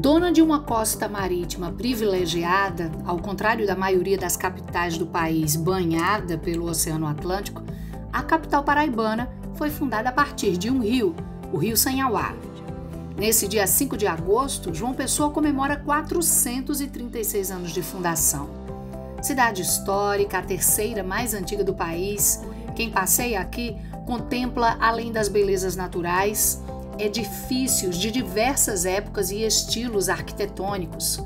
Dona de uma costa marítima privilegiada, ao contrário da maioria das capitais do país banhada pelo Oceano Atlântico, a capital paraibana foi fundada a partir de um rio, o Rio Sanhauá. Nesse dia 5 de agosto, João Pessoa comemora 436 anos de fundação. Cidade histórica, a terceira mais antiga do país, quem passeia aqui contempla, além das belezas naturais, edifícios de diversas épocas e estilos arquitetônicos,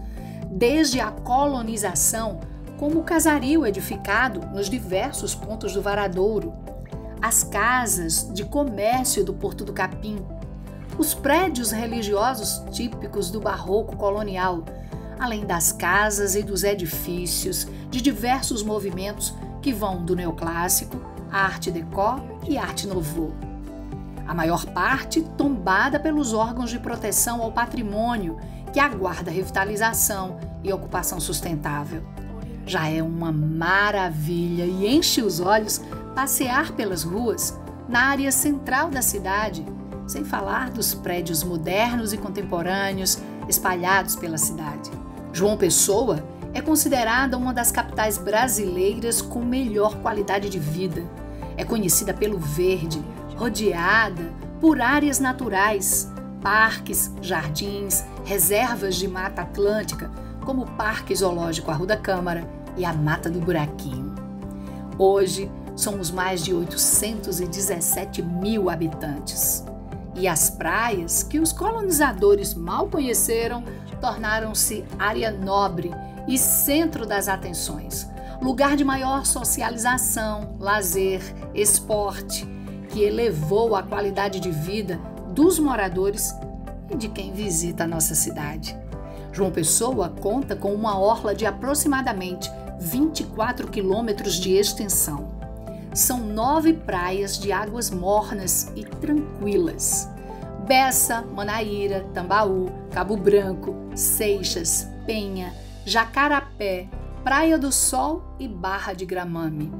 desde a colonização, como o casario edificado nos diversos pontos do Varadouro, as casas de comércio do Porto do Capim, os prédios religiosos típicos do barroco colonial, além das casas e dos edifícios de diversos movimentos que vão do neoclássico, à arte déco e arte nouveau. A maior parte tombada pelos órgãos de proteção ao patrimônio, que aguarda revitalização e ocupação sustentável. Já é uma maravilha e enche os olhos passear pelas ruas na área central da cidade, sem falar dos prédios modernos e contemporâneos espalhados pela cidade. João Pessoa é considerada uma das capitais brasileiras com melhor qualidade de vida. É conhecida pelo verde, rodeada por áreas naturais, parques, jardins, reservas de mata atlântica, como o Parque Zoológico Arruda Câmara e a Mata do Buraquinho. Hoje, somos mais de 817 mil habitantes. E as praias, que os colonizadores mal conheceram, tornaram-se área nobre e centro das atenções, lugar de maior socialização, lazer, esporte, que elevou a qualidade de vida dos moradores e de quem visita a nossa cidade. João Pessoa conta com uma orla de aproximadamente 24 quilômetros de extensão. São 9 praias de águas mornas e tranquilas: Bessa, Manaíra, Tambaú, Cabo Branco, Seixas, Penha, Jacarapé, Praia do Sol e Barra de Gramame.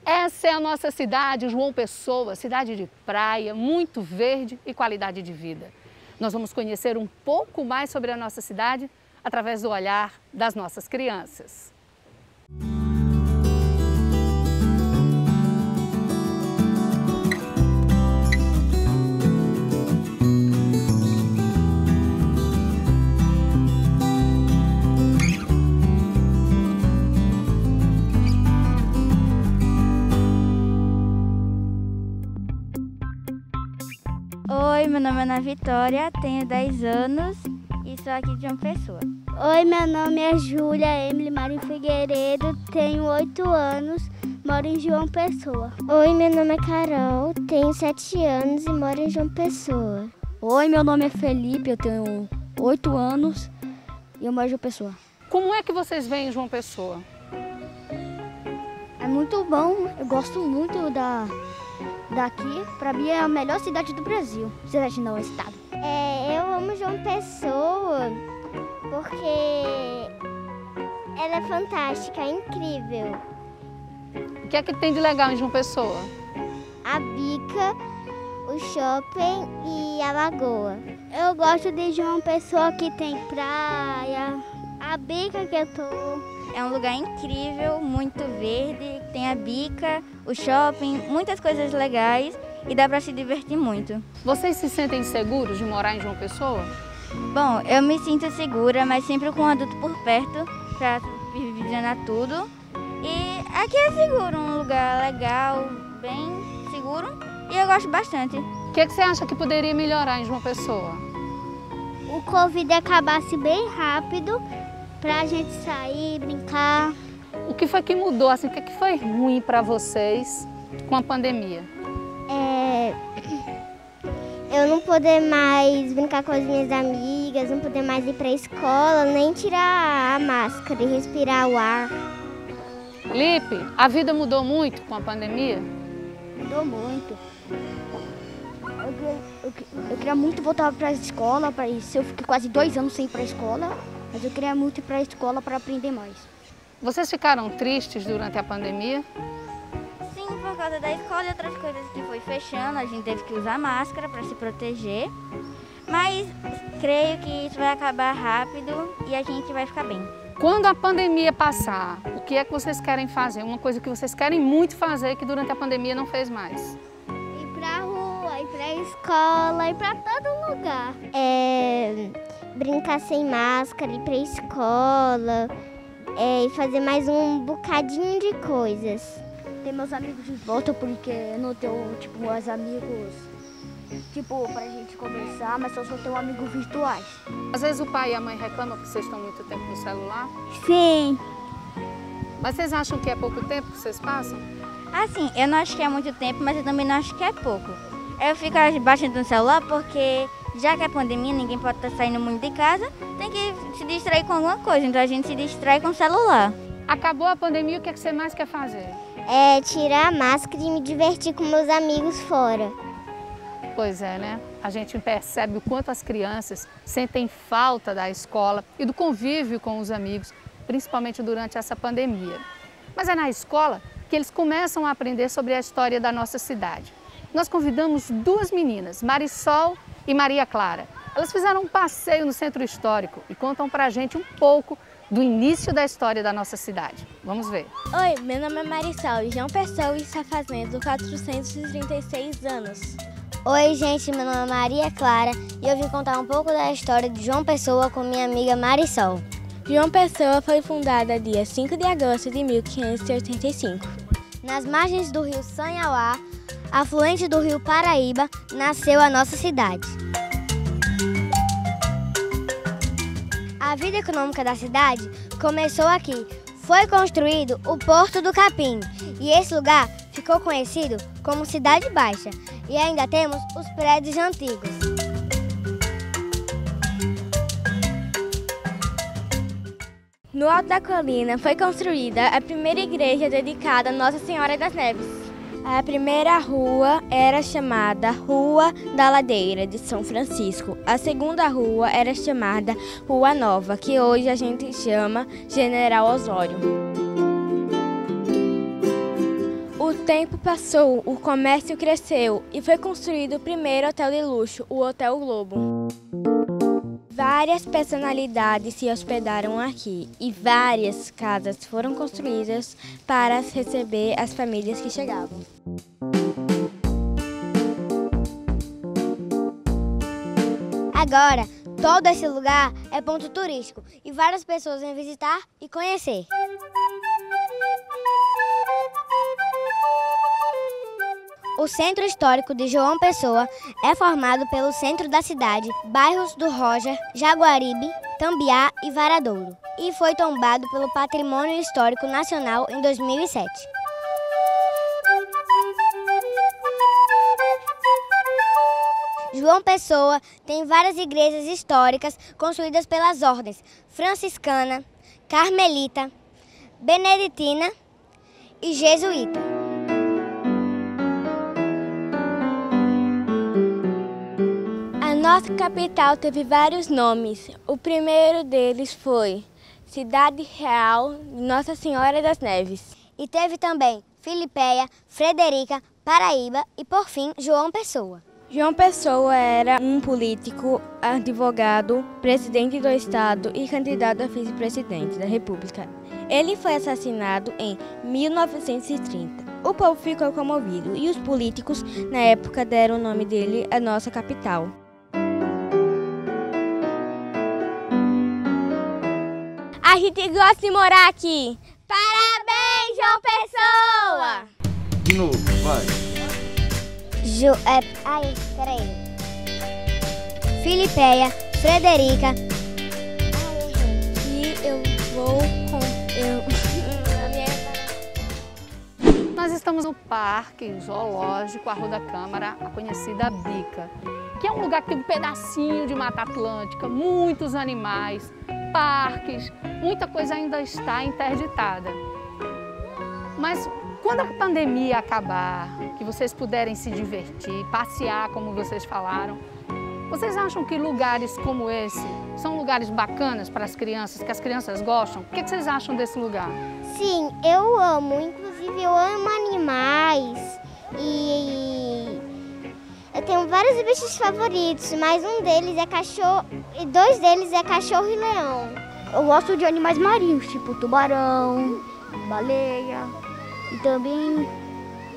Essa é a nossa cidade, João Pessoa, cidade de praia, muito verde e qualidade de vida. Nós vamos conhecer um pouco mais sobre a nossa cidade através do olhar das nossas crianças. Oi, meu nome é Ana Vitória, tenho 10 anos e sou aqui de João Pessoa. Oi, meu nome é Júlia Emily Marinho Figueiredo, tenho 8 anos, moro em João Pessoa. Oi, meu nome é Carol, tenho 7 anos e moro em João Pessoa. Oi, meu nome é Felipe, eu tenho 8 anos e eu moro em João Pessoa. Como é que vocês veem João Pessoa? É muito bom, eu gosto muito daqui. Para mim é a melhor cidade do Brasil. Cidade não, é estado. Eu amo João Pessoa porque ela é fantástica, é incrível. O que é que tem de legal em João Pessoa? A Bica, o shopping e a lagoa. Eu gosto de João Pessoa que tem praia, a Bica que eu tô. É um lugar incrível, muito verde, tem a Bica, o shopping, muitas coisas legais e dá para se divertir muito. Vocês se sentem seguros de morar em João Pessoa? Bom, eu me sinto segura, mas sempre com um adulto por perto para vigiar tudo. E aqui é seguro, um lugar legal, bem seguro e eu gosto bastante. O que você acha que poderia melhorar em João Pessoa? O Covid acabasse bem rápido, pra gente sair, brincar. O que foi que mudou, assim, o que foi ruim para vocês com a pandemia? Eu não poder mais brincar com as minhas amigas, não poder mais ir pra escola, nem tirar a máscara e respirar o ar. Lipe, a vida mudou muito com a pandemia? Mudou muito. Eu queria muito voltar para a escola, para isso. Eu fiquei quase 2 anos sem ir para a escola, mas eu queria muito ir para a escola para aprender mais. Vocês ficaram tristes durante a pandemia? Sim, por causa da escola e outras coisas que foi fechando, a gente teve que usar máscara para se proteger. Mas creio que isso vai acabar rápido e a gente vai ficar bem. Quando a pandemia passar, o que é que vocês querem fazer? Uma coisa que vocês querem muito fazer que durante a pandemia não fez mais? Ir pra rua, ir pra escola, ir pra todo lugar. Brincar sem máscara, ir pra escola, e fazer mais um bocadinho de coisas. Ter meus amigos de volta, porque eu não tenho, os amigos, pra gente conversar, mas só tenho amigos virtuais. Às vezes o pai e a mãe reclamam que vocês estão muito tempo no celular. Sim. Mas vocês acham que é pouco tempo que vocês passam? Assim, eu não acho que é muito tempo, mas eu também não acho que é pouco. Eu fico bastante no celular porque, já que é pandemia, ninguém pode estar saindo muito de casa, tem que se distrair com alguma coisa, então a gente se distrai com o celular. Acabou a pandemia, o que você mais quer fazer? Tirar a máscara e me divertir com meus amigos fora. Pois é, né? A gente percebe o quanto as crianças sentem falta da escola e do convívio com os amigos, principalmente durante essa pandemia. Mas é na escola que eles começam a aprender sobre a história da nossa cidade. Nós convidamos 2 meninas, Marisol e Maria Clara. Elas fizeram um passeio no centro histórico e contam pra gente um pouco do início da história da nossa cidade. Vamos ver. Oi, meu nome é Marisol e João Pessoa está fazendo 436 anos. Oi, gente, meu nome é Maria Clara e eu vim contar um pouco da história de João Pessoa com minha amiga Marisol. João Pessoa foi fundada dia 5 de agosto de 1585. Nas margens do rio Sanhauá, afluente do rio Paraíba, nasceu a nossa cidade. A vida econômica da cidade começou aqui. Foi construído o Porto do Capim e esse lugar ficou conhecido como Cidade Baixa. E ainda temos os prédios antigos. No alto da colina foi construída a primeira igreja dedicada a Nossa Senhora das Neves. A primeira rua era chamada Rua da Ladeira de São Francisco. A segunda rua era chamada Rua Nova, que hoje a gente chama General Osório. O tempo passou, o comércio cresceu e foi construído o primeiro hotel de luxo, o Hotel Globo. Várias personalidades se hospedaram aqui e várias casas foram construídas para receber as famílias que chegavam. Agora, todo esse lugar é ponto turístico e várias pessoas vêm visitar e conhecer. O Centro Histórico de João Pessoa é formado pelo centro da cidade, bairros do Roger, Jaguaribe, Tambiá e Varadouro, e foi tombado pelo Patrimônio Histórico Nacional em 2007. João Pessoa tem várias igrejas históricas construídas pelas ordens franciscana, carmelita, beneditina e jesuíta. A nossa capital teve vários nomes. O primeiro deles foi Cidade Real de Nossa Senhora das Neves. E teve também Filipéia, Frederica, Paraíba e, por fim, João Pessoa. João Pessoa era um político, advogado, presidente do Estado e candidato a vice-presidente da República. Ele foi assassinado em 1930. O povo ficou comovido e os políticos, na época, deram o nome dele à nossa capital. A gente gosta de morar aqui. Parabéns, João Pessoa! De novo, vai. Filipéia, Frederica. E eu vou com... Nós estamos no Parque Zoológico Arroio da Câmara, a conhecida Bica, que é um lugar que tem um pedacinho de Mata Atlântica, muitos animais, parques, muita coisa ainda está interditada. Mas Quando a pandemia acabar, que vocês puderem se divertir, passear, como vocês falaram, vocês acham que lugares como esse são lugares bacanas para as crianças, que as crianças gostam? O que vocês acham desse lugar? Sim, eu amo. Inclusive, eu amo animais e eu tenho vários bichos favoritos, mas um deles é cachorro e dois deles é cachorro e leão. Eu gosto de animais marinhos, tipo tubarão, baleia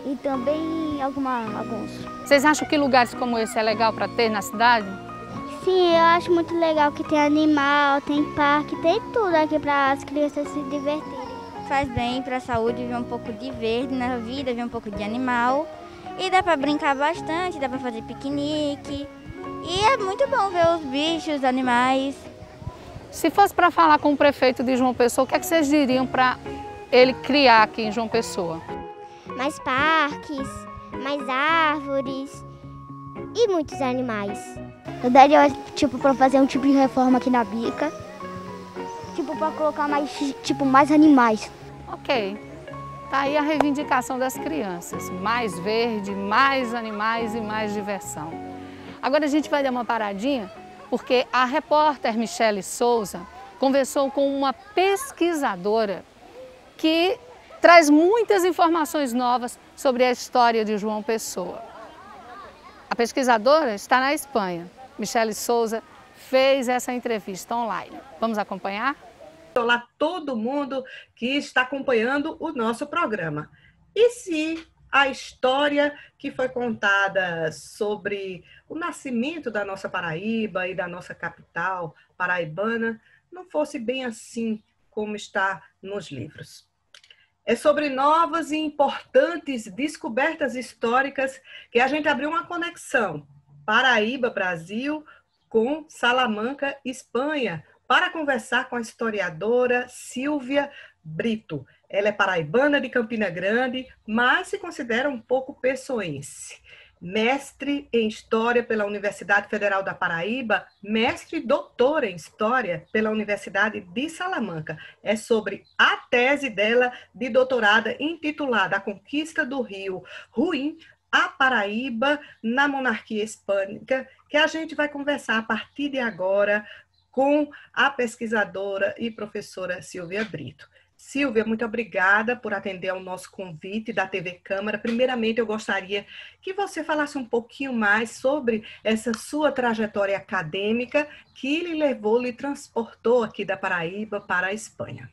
e também alguns. Vocês acham que lugares como esse é legal para ter na cidade? Sim, eu acho muito legal que tem animal, tem parque, tem tudo aqui para as crianças se divertirem. Faz bem para a saúde ver um pouco de verde na vida, ver um pouco de animal. E dá para brincar bastante, dá para fazer piquenique. E é muito bom ver os bichos, os animais. Se fosse para falar com o prefeito de João Pessoa, o que é que vocês diriam para ele criar aqui em João Pessoa? Mais parques, mais árvores e muitos animais. Eu daria, tipo, para fazer um tipo de reforma aqui na Bica. Tipo, para colocar mais animais. Ok. Tá aí a reivindicação das crianças. Mais verde, mais animais e mais diversão. Agora a gente vai dar uma paradinha, porque a repórter Michele Souza conversou com uma pesquisadora que traz muitas informações novas sobre a história de João Pessoa. A pesquisadora está na Espanha. Michele Souza fez essa entrevista online. Vamos acompanhar? Olá todo mundo que está acompanhando o nosso programa. E se a história que foi contada sobre o nascimento da nossa Paraíba e da nossa capital paraibana não fosse bem assim como está nos livros? É sobre novas e importantes descobertas históricas que a gente abriu uma conexão Paraíba, Brasil, com Salamanca, Espanha, para conversar com a historiadora Sílvia Brito. Ela é paraibana de Campina Grande, mas se considera um pouco pessoense. Mestre em História pela Universidade Federal da Paraíba, mestre e doutora em História pela Universidade de Salamanca. É sobre a tese dela de doutorado intitulada A Conquista do Rio Ruim, a Paraíba na Monarquia Hispânica, que a gente vai conversar a partir de agora com a pesquisadora e professora Sílvia Brito. Sílvia, muito obrigada por atender ao nosso convite da TV Câmara. Primeiramente, eu gostaria que você falasse um pouquinho mais sobre essa sua trajetória acadêmica que lhe transportou aqui da Paraíba para a Espanha.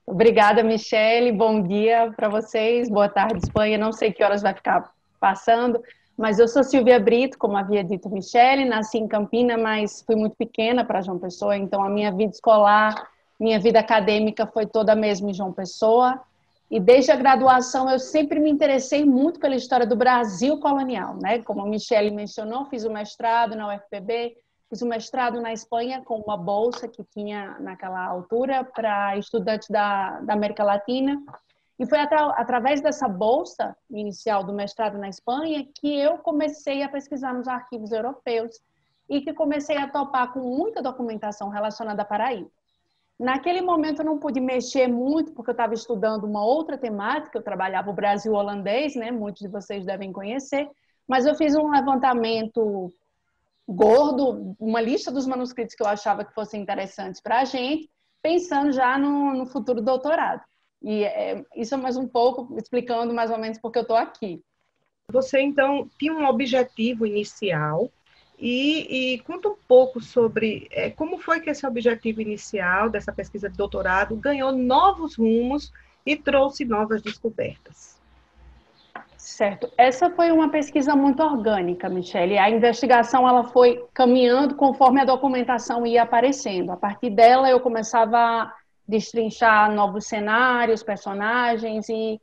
Obrigada, Michele. Bom dia para vocês. Boa tarde, Espanha. Não sei que horas vai ficar passando, mas eu sou Sílvia Brito, como havia dito Michele. Nasci em Campina, mas fui muito pequena para João Pessoa, então a minha vida escolar, minha vida acadêmica foi toda mesmo em João Pessoa. E desde a graduação eu sempre me interessei muito pela história do Brasil colonial, né? Como a Michele mencionou, fiz o mestrado na UFPB, fiz o mestrado na Espanha com uma bolsa que tinha naquela altura para estudantes da América Latina. E foi através dessa bolsa inicial do mestrado na Espanha que eu comecei a pesquisar nos arquivos europeus e que comecei a topar com muita documentação relacionada à Paraíba. Naquele momento eu não pude mexer muito porque eu estava estudando uma outra temática, eu trabalhava o Brasil holandês, né? Muitos de vocês devem conhecer, mas eu fiz um levantamento gordo, uma lista dos manuscritos que eu achava que fossem interessantes para a gente, pensando já no futuro doutorado. E isso é mais um pouco explicando mais ou menos porque eu estou aqui. Você, então, tinha um objetivo inicial e conta um pouco sobre como foi que esse objetivo inicial dessa pesquisa de doutorado ganhou novos rumos e trouxe novas descobertas. Certo. Essa foi uma pesquisa muito orgânica, Michele. A investigação ela foi caminhando conforme a documentação ia aparecendo. A partir dela, eu começava a destrinchar novos cenários, personagens, e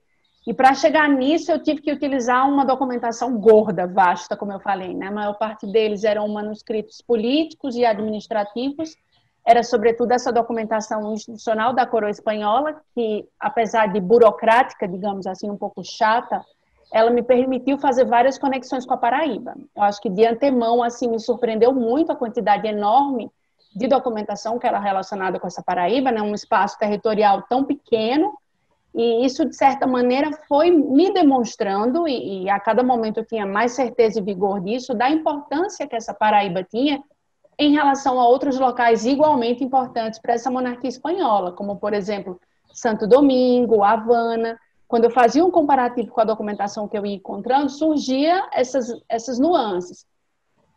para chegar nisso, eu tive que utilizar uma documentação gorda, vasta, como eu falei, né? A maior parte deles eram manuscritos políticos e administrativos. Era, sobretudo, essa documentação institucional da coroa espanhola, que, apesar de burocrática, digamos assim, um pouco chata, ela me permitiu fazer várias conexões com a Paraíba. Eu acho que, de antemão, assim, me surpreendeu muito a quantidade enorme de documentação que era relacionada com essa Paraíba, né? Um espaço territorial tão pequeno E isso, de certa maneira, foi me demonstrando, e a cada momento eu tinha mais certeza e vigor disso, da importância que essa Paraíba tinha em relação a outros locais igualmente importantes para essa monarquia espanhola, como, por exemplo, Santo Domingo, Havana. Quando eu fazia um comparativo com a documentação que eu ia encontrando, surgia essas nuances.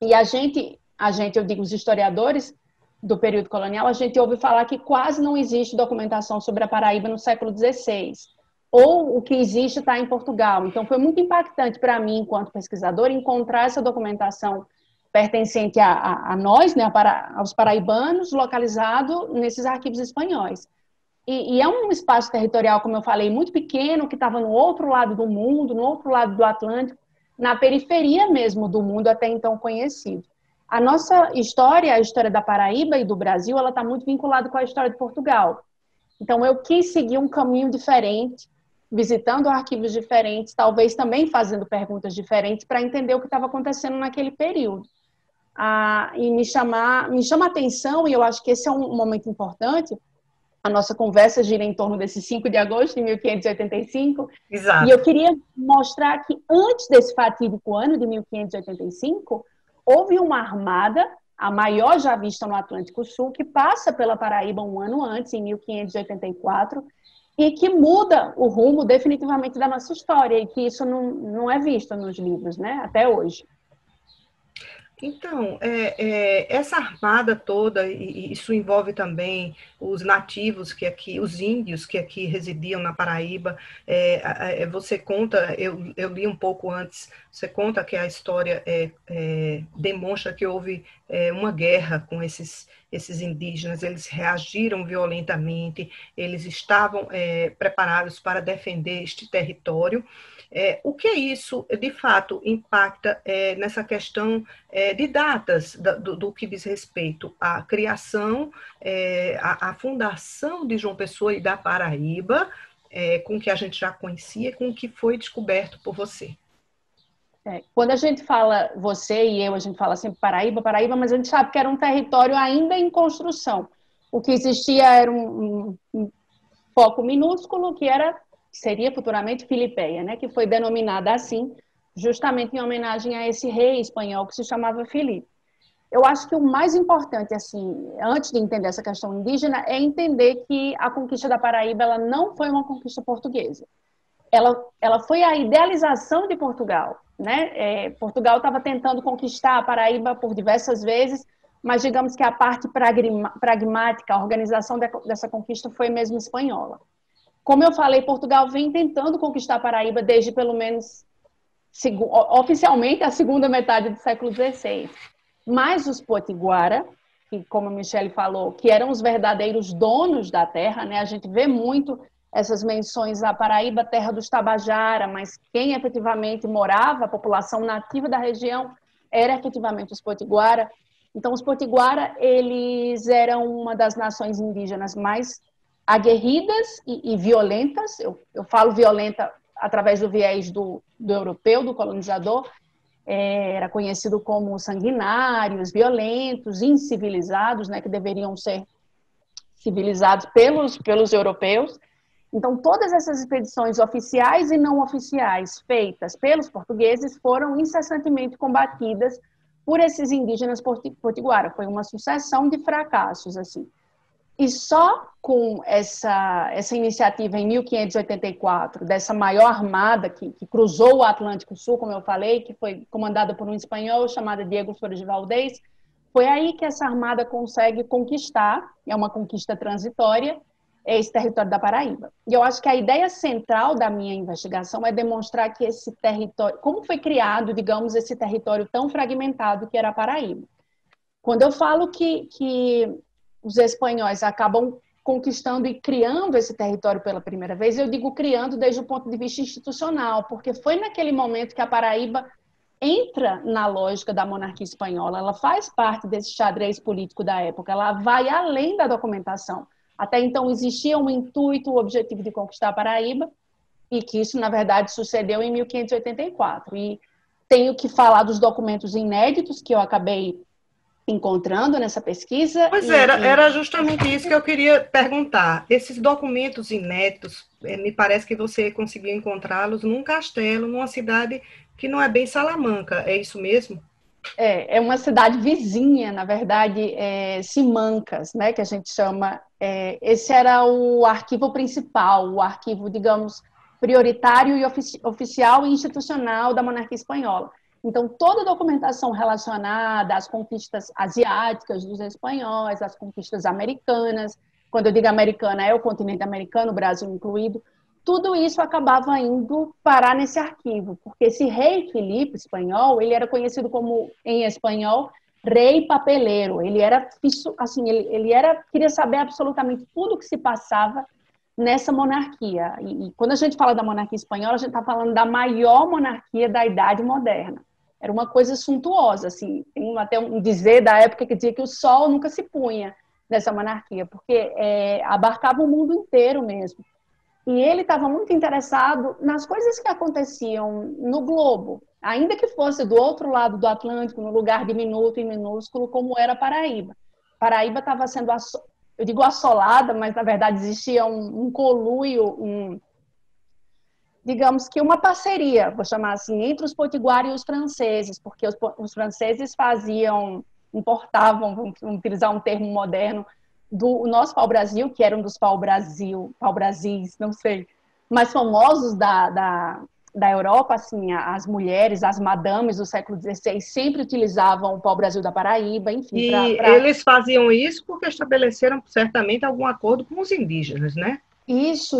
E eu digo, os historiadores do período colonial, a gente ouve falar que quase não existe documentação sobre a Paraíba no século XVI, ou o que existe está em Portugal. Então, foi muito impactante para mim, enquanto pesquisadora, encontrar essa documentação pertencente a nós, né, aos paraibanos, localizado nesses arquivos espanhóis. E é um espaço territorial, como eu falei, muito pequeno, que estava no outro lado do mundo, no outro lado do Atlântico, na periferia mesmo do mundo até então conhecido. A nossa história, a história da Paraíba e do Brasil, ela está muito vinculada com a história de Portugal. Então, eu quis seguir um caminho diferente, visitando arquivos diferentes, talvez também fazendo perguntas diferentes para entender o que estava acontecendo naquele período. E me chama a atenção, e eu acho que esse é um momento importante. A nossa conversa gira em torno desse 5 de agosto de 1585. Exato. E eu queria mostrar que antes desse fatídico ano de 1585, houve uma armada, a maior já vista no Atlântico Sul, que passa pela Paraíba um ano antes, em 1584, e que muda o rumo definitivamente da nossa história, e que isso não é visto nos livros, né, até hoje. Então, essa armada toda, e isso envolve também os nativos que aqui, os índios que aqui residiam na Paraíba. Você conta, eu li um pouco antes, você conta que a história demonstra que houve uma guerra com esses indígenas, eles reagiram violentamente, eles estavam preparados para defender este território. O que isso, de fato, impacta nessa questão de datas do que diz respeito à criação, à fundação de João Pessoa e da Paraíba, com o que a gente já conhecia, com o que foi descoberto por você? Quando a gente fala, você e eu, a gente fala sempre Paraíba, mas a gente sabe que era um território ainda em construção. O que existia era um foco minúsculo, que seria futuramente Filipeia, né, que foi denominada assim, justamente em homenagem a esse rei espanhol que se chamava Filipe. Eu acho que o mais importante, assim, antes de entender essa questão indígena, é entender que a conquista da Paraíba ela não foi uma conquista portuguesa. Ela foi a idealização de Portugal, né? Portugal estava tentando conquistar a Paraíba por diversas vezes, mas digamos que a parte pragmática, a organização dessa conquista foi mesmo espanhola. Como eu falei, Portugal vem tentando conquistar a Paraíba desde, pelo menos, oficialmente, a segunda metade do século XVI. Mas os potiguara, que, como a Michele falou, que eram os verdadeiros donos da terra, né? A gente vê muito essas menções à Paraíba, terra dos Tabajara, mas quem efetivamente morava, a população nativa da região, era efetivamente os potiguara. Então, os potiguara, eles eram uma das nações indígenas mais aguerridas e violentas. Eu falo violenta através do viés do europeu, do colonizador. Era conhecido como sanguinários, violentos, incivilizados, né, que deveriam ser civilizados pelos europeus. Então, todas essas expedições oficiais e não oficiais feitas pelos portugueses foram incessantemente combatidas por esses indígenas potiguara. Foi uma sucessão de fracassos, assim. E só com essa iniciativa em 1584, dessa maior armada que cruzou o Atlântico Sul, como eu falei, que foi comandada por um espanhol chamado Diego Flores de Valdés, foi aí que essa armada consegue conquistar, é uma conquista transitória, esse território da Paraíba. E eu acho que a ideia central da minha investigação é demonstrar que esse território, como foi criado, digamos, esse território tão fragmentado que era a Paraíba. Quando eu falo que os espanhóis acabam conquistando e criando esse território pela primeira vez, eu digo criando desde o ponto de vista institucional, porque foi naquele momento que a Paraíba entra na lógica da monarquia espanhola, ela faz parte desse xadrez político da época, ela vai além da documentação. Até então existia um intuito, o objetivo de conquistar a Paraíba, e que isso, na verdade, sucedeu em 1584. E tenho que falar dos documentos inéditos que eu acabei encontrando nessa pesquisa. Pois era justamente isso que eu queria perguntar. Esses documentos inéditos, me parece que você conseguiu encontrá-los num castelo, numa cidade que não é bem Salamanca, é isso mesmo? É uma cidade vizinha, na verdade, Simancas, né, que a gente chama. Esse era o arquivo principal, o arquivo, digamos, prioritário e oficial e institucional da monarquia espanhola. Então, toda a documentação relacionada às conquistas asiáticas dos espanhóis, às conquistas americanas, quando eu digo americana, é o continente americano, o Brasil incluído, tudo isso acabava indo parar nesse arquivo, porque esse rei Filipe espanhol, ele era conhecido como, em espanhol, rei papeleiro. Ele era, assim, queria saber absolutamente tudo o que se passava nessa monarquia. E quando a gente fala da monarquia espanhola, a gente está falando da maior monarquia da Idade Moderna. Era uma coisa suntuosa, assim, tem até um dizer da época que dizia que o sol nunca se punha nessa monarquia, porque abarcava o mundo inteiro mesmo. E ele estava muito interessado nas coisas que aconteciam no globo, ainda que fosse do outro lado do Atlântico, no lugar diminuto e minúsculo, como era Paraíba. Paraíba estava sendo, eu digo assolada, mas na verdade existia um conluio, digamos que uma parceria, vou chamar assim, entre os potiguares e os franceses, porque os franceses importavam, vamos utilizar um termo moderno, do nosso pau-brasil, que era um dos pau-brasis, não sei, mais famosos da Europa, assim, as mulheres, as madames do século XVI sempre utilizavam o pau-brasil da Paraíba, enfim. Eles faziam isso porque estabeleceram certamente algum acordo com os indígenas, né? Isso.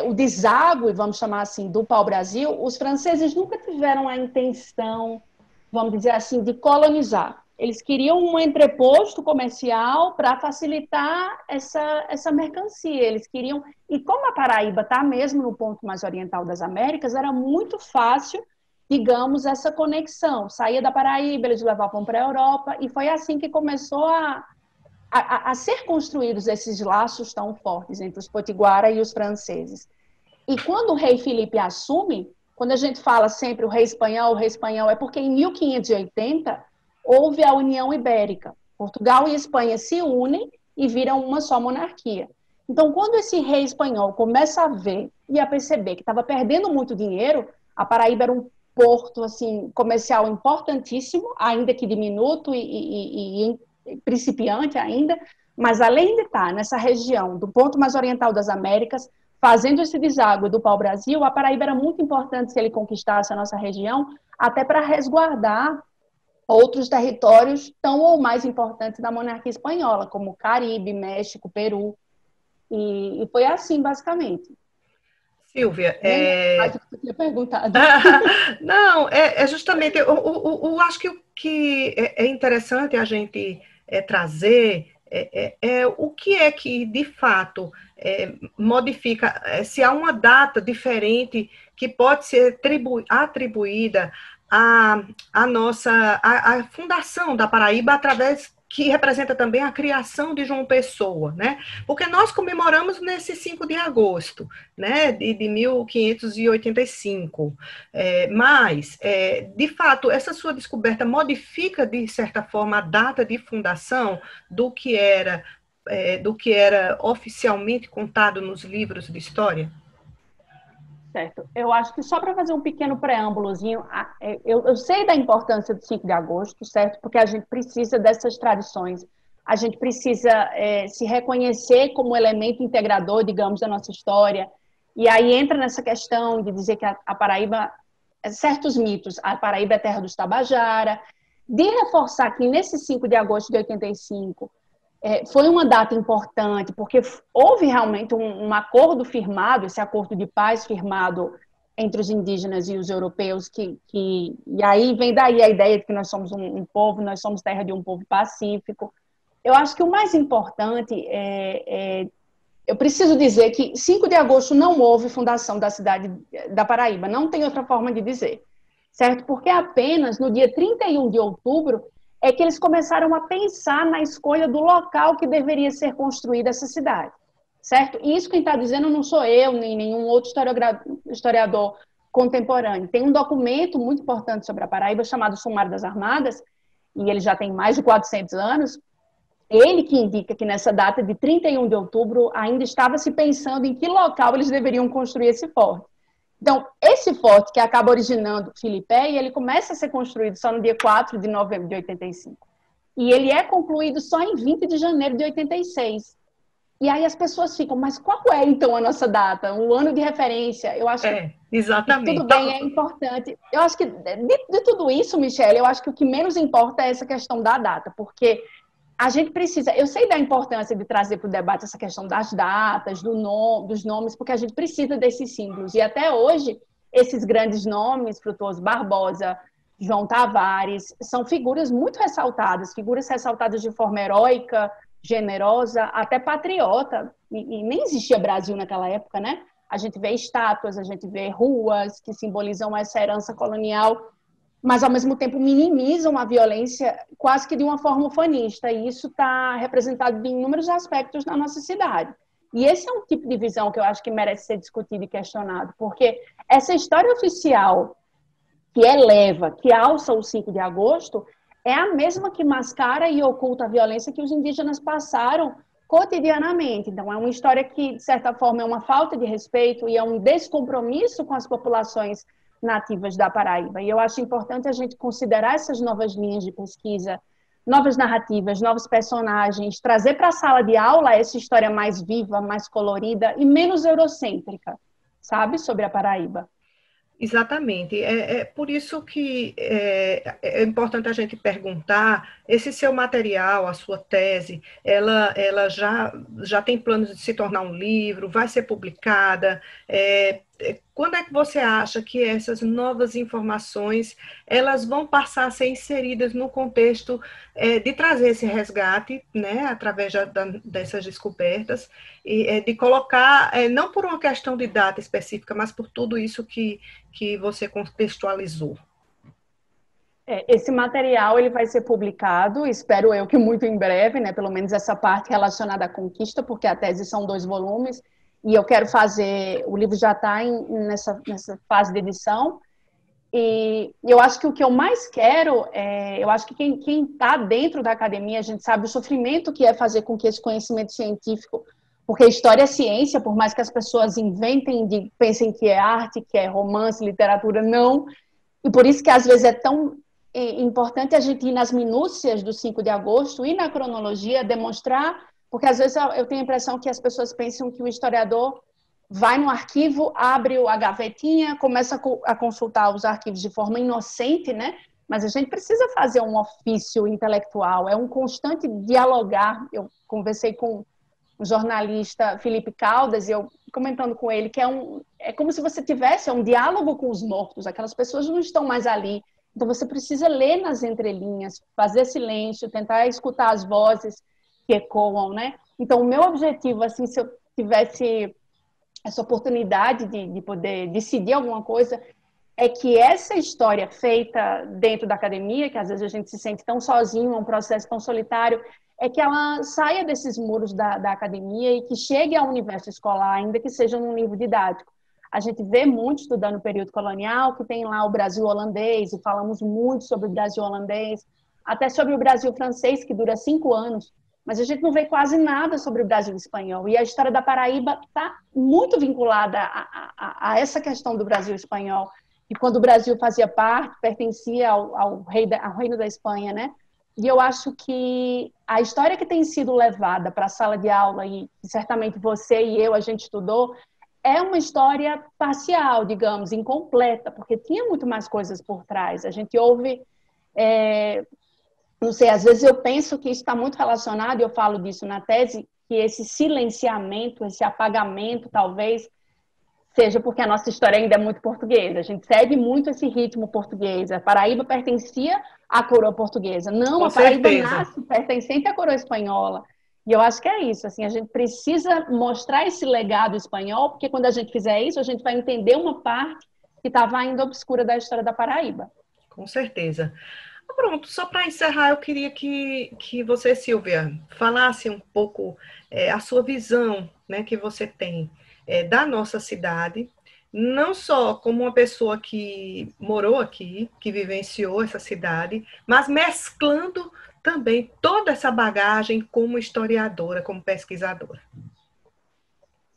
O deságue, vamos chamar assim, do pau-brasil, os franceses nunca tiveram a intenção, vamos dizer assim, de colonizar. Eles queriam um entreposto comercial para facilitar essa mercancia. Eles queriam... E como a Paraíba está mesmo no ponto mais oriental das Américas, era muito fácil, digamos, essa conexão. Saía da Paraíba, eles levavam para a Europa, e foi assim que começou a ser construídos esses laços tão fortes entre os potiguara e os franceses. E quando o rei Filipe assume, quando a gente fala sempre o rei espanhol é porque em 1580... houve a União Ibérica. Portugal e Espanha se unem e viram uma só monarquia. Então, quando esse rei espanhol começa a ver e a perceber que estava perdendo muito dinheiro, a Paraíba era um porto assim, comercial importantíssimo, ainda que diminuto e principiante ainda, mas além de estar nessa região do ponto mais oriental das Américas, fazendo esse deságue do pau-brasil, a Paraíba era muito importante se ele conquistasse a nossa região, até para resguardar outros territórios tão ou mais importantes da monarquia espanhola, como Caribe, México, Peru. E foi assim, basicamente. Silvia, Acho que você tinha perguntado. Não, justamente, eu acho que o que é interessante a gente trazer o que é que, de fato, modifica, se há uma data diferente que pode ser atribuída a fundação da Paraíba através que representa também a criação de João Pessoa, né? Porque nós comemoramos nesse 5 de agosto, né, de 1585, mas, de fato, essa sua descoberta modifica, de certa forma, a data de fundação do que era oficialmente contado nos livros de história? Certo. Eu acho que só para fazer um pequeno preâmbulozinho, eu sei da importância do 5 de agosto, certo? Porque a gente precisa dessas tradições, a gente precisa se reconhecer como elemento integrador, digamos, da nossa história. E aí entra nessa questão de dizer que a Paraíba, certos mitos, a Paraíba é terra dos Tabajara, de reforçar que nesse 5 de agosto de 85, foi uma data importante, porque houve realmente um acordo firmado, esse acordo de paz firmado entre os indígenas e os europeus, e aí vem daí a ideia de que nós somos um povo, nós somos terra de um povo pacífico. Eu acho que o mais importante eu preciso dizer que 5 de agosto não houve fundação da cidade da Paraíba, não tem outra forma de dizer, certo? Porque apenas no dia 31 de outubro é que eles começaram a pensar na escolha do local que deveria ser construída essa cidade, certo? E isso quem está dizendo não sou eu, nem nenhum outro historiador contemporâneo. Tem um documento muito importante sobre a Paraíba, chamado Sumário das Armadas, e ele já tem mais de 400 anos, ele que indica que nessa data de 31 de outubro ainda estava se pensando em que local eles deveriam construir esse forte. Então, esse forte que acaba originando Filipé, ele começa a ser construído só no dia 4 de novembro de 85. E ele é concluído só em 20 de janeiro de 86. E aí as pessoas ficam, mas qual é então a nossa data? O ano de referência? Eu acho exatamente. que tudo bem, é importante. Eu acho que de tudo isso, Michele, eu acho que o que menos importa é essa questão da data, porque a gente precisa, eu sei da importância de trazer para o debate essa questão das datas, dos nomes, porque a gente precisa desses símbolos. E até hoje, esses grandes nomes, Frutuoso Barbosa, João Tavares, são figuras muito ressaltadas, figuras ressaltadas de forma heróica, generosa, até patriota. E nem existia Brasil naquela época, né? A gente vê estátuas, a gente vê ruas que simbolizam essa herança colonial, mas, ao mesmo tempo, minimizam a violência quase que de uma forma ufanista. E isso está representado em inúmeros aspectos na nossa cidade. E esse é um tipo de visão que eu acho que merece ser discutido e questionado, porque essa história oficial que eleva, que alça o 5 de agosto, é a mesma que mascara e oculta a violência que os indígenas passaram cotidianamente. Então, é uma história que, de certa forma, é uma falta de respeito e é um descompromisso com as populações nativas da Paraíba. E eu acho importante a gente considerar essas novas linhas de pesquisa, novas narrativas, novos personagens, trazer para a sala de aula essa história mais viva, mais colorida e menos eurocêntrica, sabe, sobre a Paraíba. Exatamente. É por isso que é importante a gente perguntar, esse seu material, a sua tese, ela já tem planos de se tornar um livro, vai ser publicada? Quando é que você acha que essas novas informações elas vão passar a ser inseridas no contexto de trazer esse resgate, né, através dessas descobertas, e de colocar, não por uma questão de data específica, mas por tudo isso que você contextualizou? Esse material ele vai ser publicado, espero eu que muito em breve, né, pelo menos essa parte relacionada à conquista, porque a tese são 2 volumes, e eu quero fazer, o livro já está nessa fase de edição, e eu acho que o que eu mais quero, eu acho que quem está dentro da academia, a gente sabe o sofrimento que é fazer com que esse conhecimento científico, porque história é ciência, por mais que as pessoas inventem, pensem que é arte, que é romance, literatura, não, e por isso que às vezes é tão importante a gente ir nas minúcias do 5 de agosto, ir na cronologia, demonstrar. Porque, às vezes, eu tenho a impressão que as pessoas pensam que o historiador vai no arquivo, abre a gavetinha, começa a consultar os arquivos de forma inocente, né? Mas a gente precisa fazer um ofício intelectual, é um constante dialogar. Eu conversei com o jornalista Felipe Caldas, e eu comentando com ele que é como se você tivesse um diálogo com os mortos, aquelas pessoas não estão mais ali. Então, você precisa ler nas entrelinhas, fazer silêncio, tentar escutar as vozes que ecoam, né? Então, o meu objetivo, assim, se eu tivesse essa oportunidade de poder decidir alguma coisa, é que essa história feita dentro da academia, que às vezes a gente se sente tão sozinho, é um processo tão solitário, é que ela saia desses muros da academia e que chegue ao universo escolar, ainda que seja num livro didático. A gente vê muito estudando o período colonial, que tem lá o Brasil holandês, e falamos muito sobre o Brasil holandês, até sobre o Brasil francês, que dura 5 anos, mas a gente não vê quase nada sobre o Brasil espanhol. E a história da Paraíba está muito vinculada a essa questão do Brasil espanhol. E quando o Brasil fazia parte, pertencia ao reino da Espanha, né? E eu acho que a história que tem sido levada para a sala de aula, e certamente você e eu, a gente estudou, é uma história parcial, digamos, incompleta, porque tinha muito mais coisas por trás. A gente ouve... Não sei, às vezes eu penso que isso está muito relacionado, e eu falo disso na tese, que esse silenciamento, esse apagamento, talvez, seja porque a nossa história ainda é muito portuguesa. A gente segue muito esse ritmo português. A Paraíba pertencia à coroa portuguesa. Não, a Paraíba nasce pertencente à coroa espanhola. E eu acho que é isso. Assim, a gente precisa mostrar esse legado espanhol, porque quando a gente fizer isso, a gente vai entender uma parte que estava ainda obscura da história da Paraíba. Com certeza. Pronto, só para encerrar, eu queria que você, Silvia, falasse um pouco a sua visão, né, que você tem da nossa cidade, não só como uma pessoa que morou aqui, que vivenciou essa cidade, mas mesclando também toda essa bagagem como historiadora, como pesquisadora.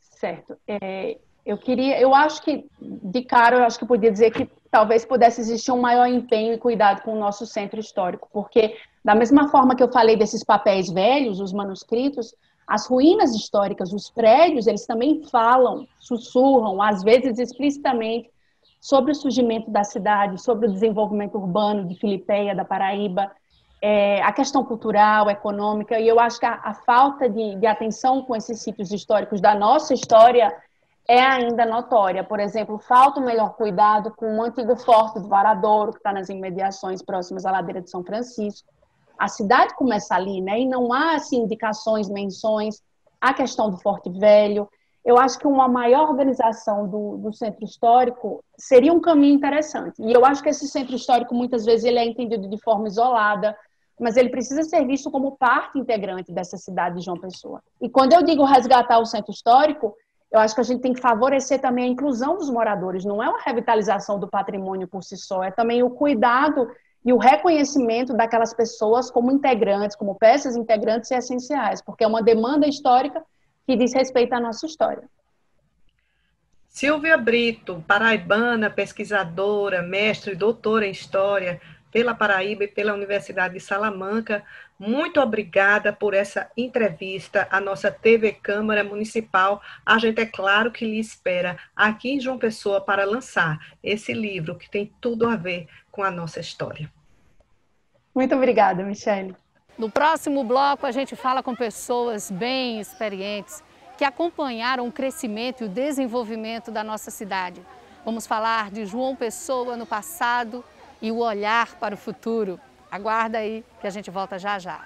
Certo. Eu acho que, de cara, eu acho que podia dizer que talvez pudesse existir um maior empenho e cuidado com o nosso centro histórico, porque da mesma forma que eu falei desses papéis velhos, os manuscritos, as ruínas históricas, os prédios, eles também falam, sussurram, às vezes explicitamente, sobre o surgimento da cidade, sobre o desenvolvimento urbano de Filipeia, da Paraíba, a questão cultural, econômica, e eu acho que a falta de atenção com esses sítios históricos da nossa história é ainda notória. Por exemplo, falta um melhor cuidado com o antigo Forte do Varadouro, que está nas imediações próximas à ladeira de São Francisco. A cidade começa ali, né? E não há assim, indicações, menções, a questão do Forte Velho. Eu acho que uma maior organização do centro histórico seria um caminho interessante. E eu acho que esse centro histórico, muitas vezes, ele é entendido de forma isolada, mas ele precisa ser visto como parte integrante dessa cidade de João Pessoa. E quando eu digo resgatar o centro histórico, eu acho que a gente tem que favorecer também a inclusão dos moradores. Não é uma revitalização do patrimônio por si só, é também o cuidado e o reconhecimento daquelas pessoas como integrantes, como peças integrantes e essenciais, porque é uma demanda histórica que diz respeito à nossa história. Silvia Brito, paraibana, pesquisadora, mestre e doutora em História pela Paraíba e pela Universidade de Salamanca, muito obrigada por essa entrevista à nossa TV Câmara Municipal. A gente, é claro, que lhe espera aqui em João Pessoa para lançar esse livro que tem tudo a ver com a nossa história. Muito obrigada, Michele. No próximo bloco, a gente fala com pessoas bem experientes que acompanharam o crescimento e o desenvolvimento da nossa cidade. Vamos falar de João Pessoa no passado e o olhar para o futuro. Aguarda aí que a gente volta já já.